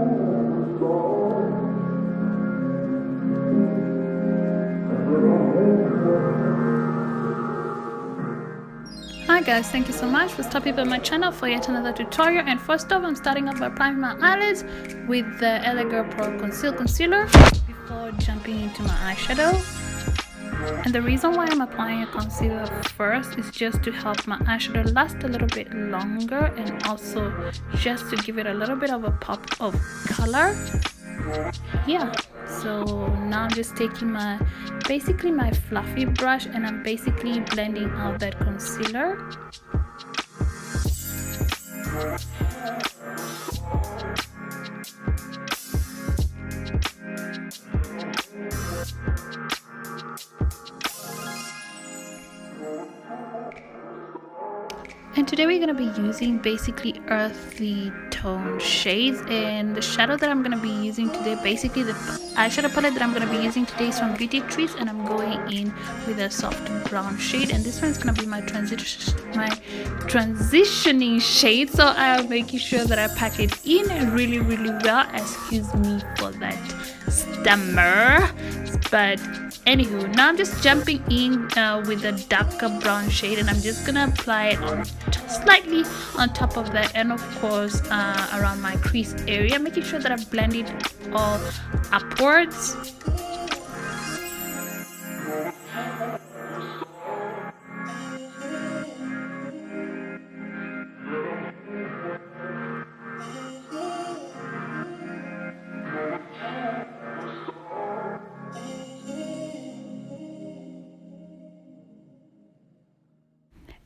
Hi guys, thank you so much for stopping by my channel for yet another tutorial. And first off, I'm starting off by priming my eyelids with the LA Girl Pro Conceal Concealer before jumping into my eyeshadow. And the reason why I'm applying a concealer first is just to help my eyeshadow last a little bit longer, and also just to give it a little bit of a pop of color. Yeah, so now I'm just taking my fluffy brush, and I'm basically blending out that concealer. And today we're going to be using basically earthy tone shades, and the shadow that I'm going to be using today, basically the eyeshadow palette that I'm going to be using today is from Beauty Trees, and I'm going in with a soft brown shade, and this one is going to be my transitioning shade, so I'm making sure that I pack it in really well. Excuse me for that stammer, but anywho, now I'm just jumping in with a darker brown shade, and I'm just gonna apply it on slightly on top of that, and of course around my crease area, making sure that I blend it all upwards.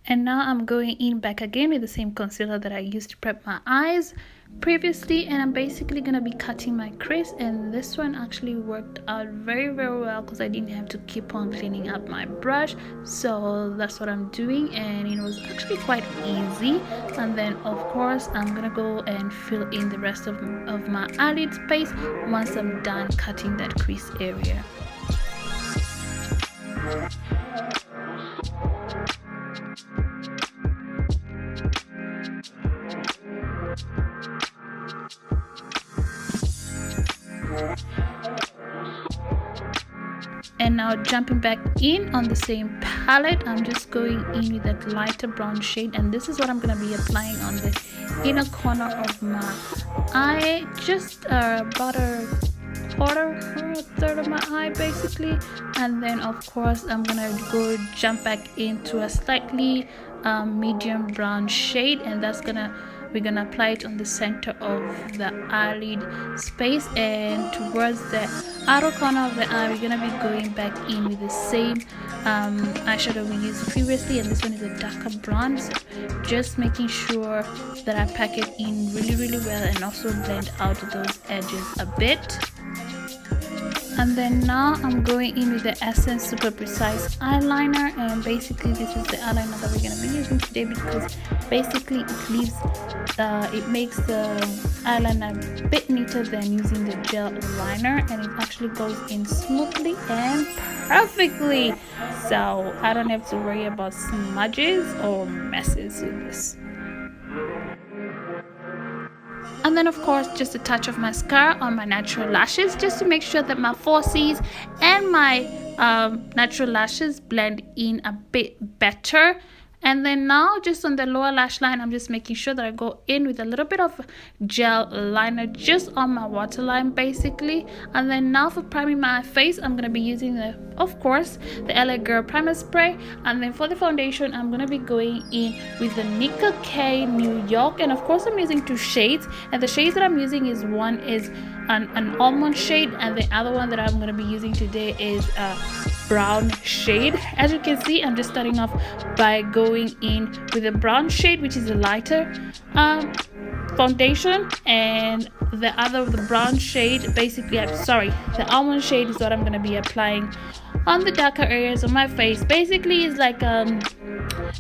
And now I'm going in back again with the same concealer that I used to prep my eyes previously, and I'm basically going to be cutting my crease, and this one actually worked out very well because I didn't have to keep on cleaning up my brush, so that's what I'm doing, and it was actually quite easy. And then of course I'm going to go and fill in the rest of my eyelid space once I'm done cutting that crease area. And now jumping back in on the same palette, I'm just going in with that lighter brown shade, and this is what I'm going to be applying on the inner corner of my eye, just about a quarter or a third of my eye basically. And then of course I'm gonna go jump back into a slightly medium brown shade, and we're gonna apply it on the center of the eyelid space, and towards the outer corner of the eye we're gonna be going back in with the same eyeshadow we used previously, and this one is a darker brown, so just making sure that I pack it in really well and also blend out those edges a bit. And then now I'm going in with the Essence Super Precise eyeliner, and basically this is the eyeliner that we're going to be using today, because basically it makes the eyeliner a bit neater than using the gel liner, and it actually goes in smoothly and perfectly, so I don't have to worry about smudges or messes with this. And then of course just a touch of mascara on my natural lashes, just to make sure that my 4Cs and my natural lashes blend in a bit better. And then now just on the lower lash line, I'm just making sure that I go in with a little bit of gel liner just on my waterline basically. And then now for priming my face, I'm going to be using of course the LA Girl primer spray. And then for the foundation, I'm going to be going in with the Nickel K New York, and of course I'm using two shades, and the shades that I'm using is one is an almond shade, and the other one that I'm going to be using today is brown shade. As you can see, I'm just starting off by going in with a brown shade, which is a lighter foundation, and the brown shade, basically the almond shade is what I'm going to be applying on the darker areas of my face. Basically it's like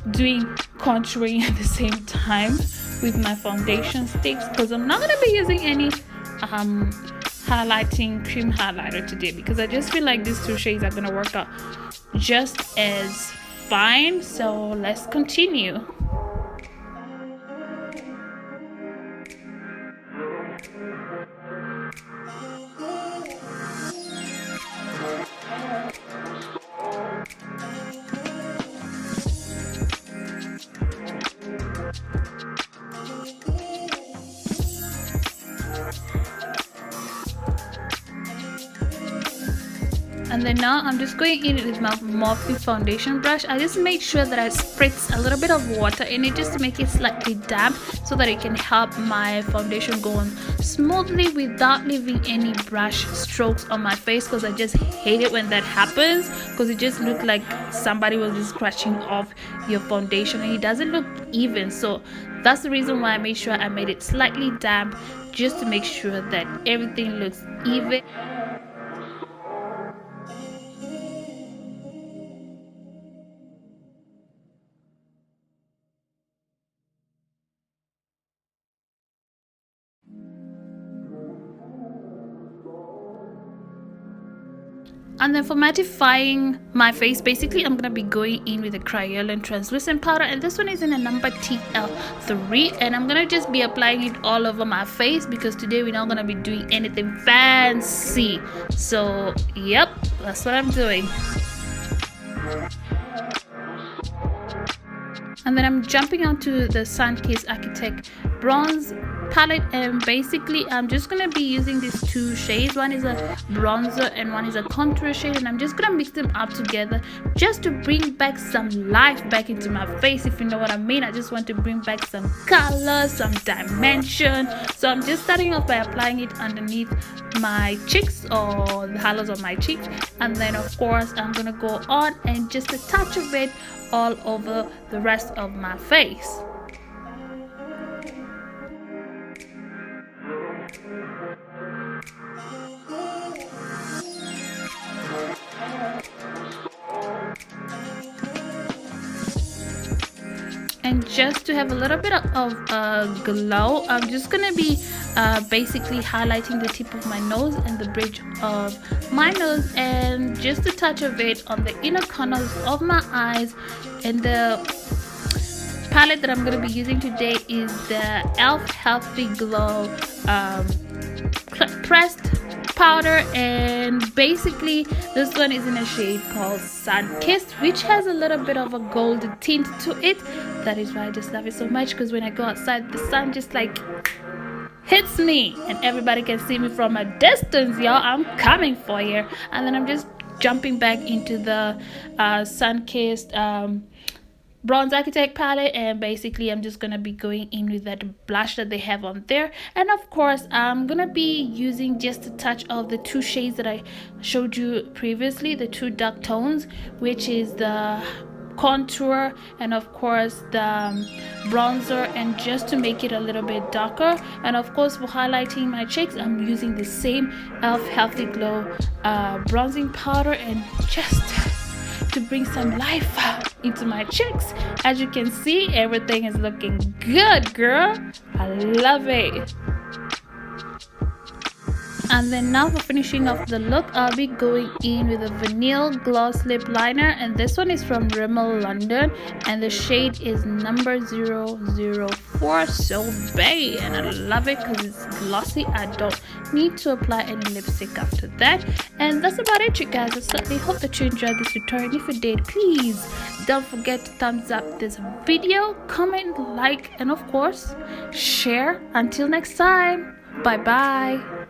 doing contouring at the same time with my foundation sticks, because I'm not going to be using any highlighting cream highlighter today, because I just feel like these two shades are going to work out just as fine. So let's continue. And then now I'm just going in with my Morphe foundation brush. I just make sure that I spritz a little bit of water in it just to make it slightly damp so that it can help my foundation go on smoothly without leaving any brush strokes on my face, because I just hate it when that happens, because it just looks like somebody was just scratching off your foundation and it doesn't look even. So that's the reason why I made sure I made it slightly damp, just to make sure that everything looks even. And then for mattifying my face, basically I'm gonna be going in with the Kryolan translucent powder, and this one is in a number TL3, and I'm gonna just be applying it all over my face because today we're not gonna be doing anything fancy. So yep, that's what I'm doing. And then I'm jumping onto the Sunkissed Architect bronze palette, and basically I'm just gonna be using these two shades. One is a bronzer and one is a contour shade, and I'm just gonna mix them up together just to bring back some life back into my face, if you know what I mean. I just want to bring back some color, some dimension. So I'm just starting off by applying it underneath my cheeks, or the hollows of my cheeks, and then of course I'm gonna go on and just a touch of it all over the rest of my face. And just to have a little bit of glow, I'm just gonna be basically highlighting the tip of my nose and the bridge of my nose, and just a touch of it on the inner corners of my eyes. And the palette that I'm gonna be using today is the e.l.f. Healthy Glow pressed powder, and basically this one is in a shade called Sunkissed, which has a little bit of a gold tint to it. That is why I just love it so much, because when I go outside, the sun just like hits me and everybody can see me from a distance, y'all. I'm coming for you. And then I'm just jumping back into the Sunkissed bronze architect palette, and basically I'm just gonna be going in with that blush that they have on there. And of course I'm gonna be using just a touch of the two shades that I showed you previously, the two dark tones, which is the contour and of course the bronzer, and just to make it a little bit darker. And of course for highlighting my cheeks, I'm using the same e.l.f. Healthy Glow bronzing powder, and just to bring some life into my cheeks. As you can see, everything is looking good, girl. I love it. And then now for finishing off the look, I'll be going in with a Vanille Gloss Lip Liner, and this one is from Rimmel London, and the shade is number 004 Sorbe, and I love it because it's glossy. I don't need to apply any lipstick after that. And that's about it, you guys. I certainly hope that you enjoyed this tutorial. If you did, please don't forget to thumbs up this video, comment, like, and of course share. Until next time, bye bye.